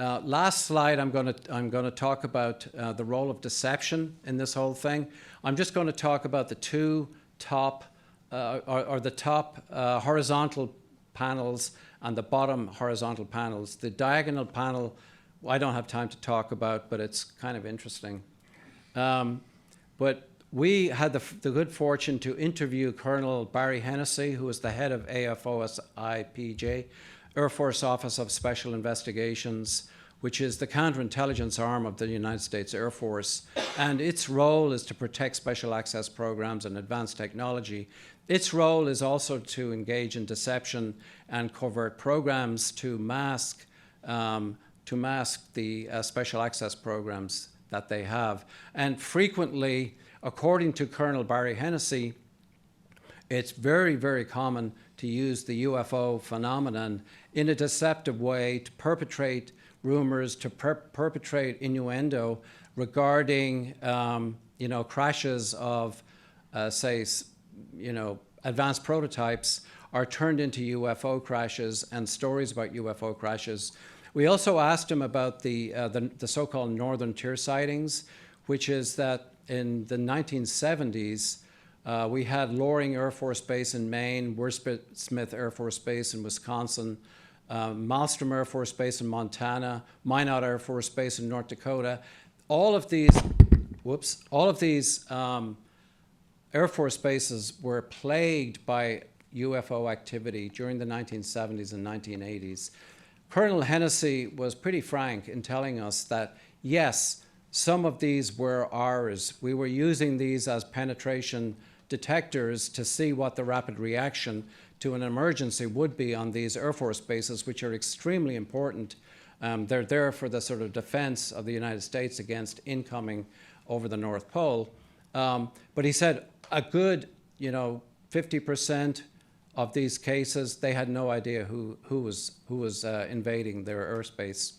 Last slide, I'm going to talk about the role of deception in this whole thing. I'm just going to talk about the two top, the top horizontal panels and the bottom horizontal panels. The diagonal panel, I don't have time to talk about, but it's kind of interesting. But we had the good fortune to interview Colonel Barry Hennessy, who was the head of AAWSAP, Air Force Office of Special Investigations, which is the counterintelligence arm of the United States Air Force. And its role is to protect special access programs and advanced technology. Its role is also to engage in deception and covert programs to mask the special access programs that they have. And frequently, according to Colonel Barry Hennessy, it's very, very common to use the UFO phenomenon in a deceptive way to perpetrate rumors, to perpetrate innuendo regarding, crashes of, advanced prototypes are turned into UFO crashes and stories about UFO crashes. We also asked him about the so-called Northern Tier sightings, which is that in the 1970s, we had Loring Air Force Base in Maine, Smith Air Force Base in Wisconsin, Malmstrom Air Force Base in Montana, Minot Air Force Base in North Dakota. All of these Air Force bases were plagued by UFO activity during the 1970s and 1980s. Colonel Hennessy was pretty frank in telling us that, yes, some of these were ours. We were using these as penetration detectors to see what the rapid reaction to an emergency would be on these Air Force bases, which are extremely important. They're there for the sort of defense of the United States against incoming over the North Pole. But he said a good, 50% of these cases, they had no idea who was invading their airspace.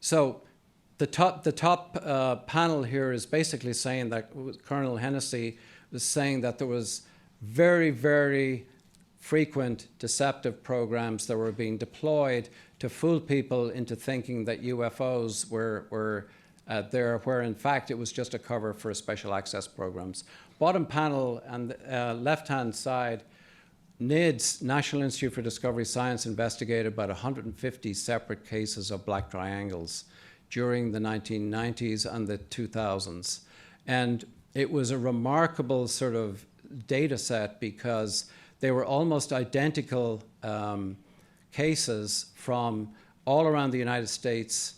So the top panel here is basically saying that Colonel Hennessy was saying that there was very, very frequent deceptive programs that were being deployed to fool people into thinking that UFOs were there, where in fact it was just a cover for special access programs. Bottom panel and left-hand side, NIDS, National Institute for Discovery Science, investigated about 150 separate cases of black triangles during the 1990s and the 2000s. And it was a remarkable sort of data set because they were almost identical cases from all around the United States.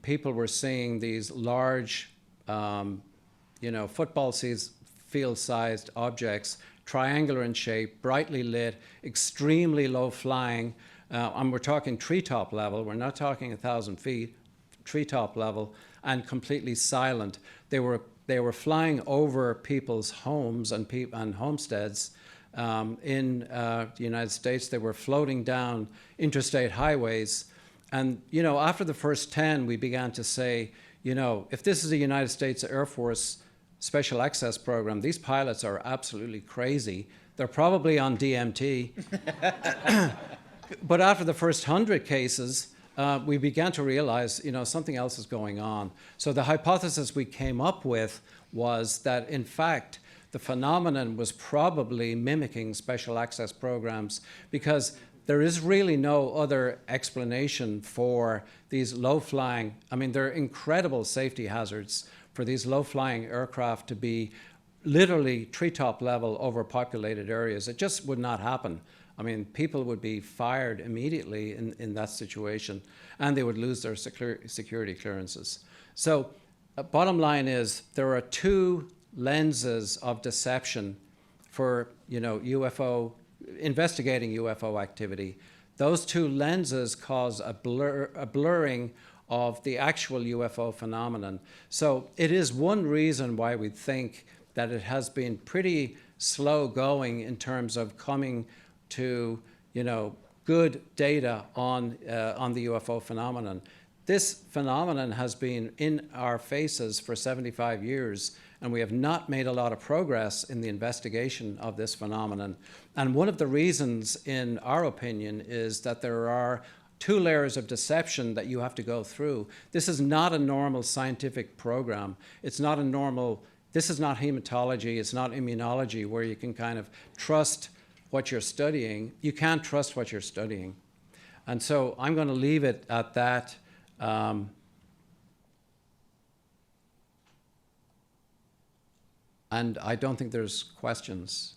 People were seeing these large, football field-sized objects, triangular in shape, brightly lit, extremely low flying, and we're talking treetop level. We're not talking 1,000 feet, treetop level, and completely silent. They were flying over people's homes and homesteads in the United States. They were floating down interstate highways. And, after the first 10, we began to say, if this is a United States Air Force special access program, these pilots are absolutely crazy. They're probably on DMT. But after the first 100 cases, we began to realize, something else is going on. So the hypothesis we came up with was that, in fact, the phenomenon was probably mimicking special access programs because there is really no other explanation for these low-flying, they're incredible safety hazards for these low-flying aircraft to be literally treetop level over populated areas. It just would not happen. People would be fired immediately in that situation, and they would lose their security clearances. So bottom line is there are two lenses of deception for investigating UFO activity. Those two lenses cause a blurring of the actual UFO phenomenon. So it is one reason why we think that it has been pretty slow going in terms of coming to good data on the UFO phenomenon. This phenomenon has been in our faces for 75 years, and we have not made a lot of progress in the investigation of this phenomenon. And one of the reasons, in our opinion, is that there are two layers of deception that you have to go through. This is not a normal scientific program. It's not a normal, this is not hematology, it's not immunology where you can kind of trust what you're studying. You can't trust what you're studying. And so I'm going to leave it at that. And I don't think there's questions.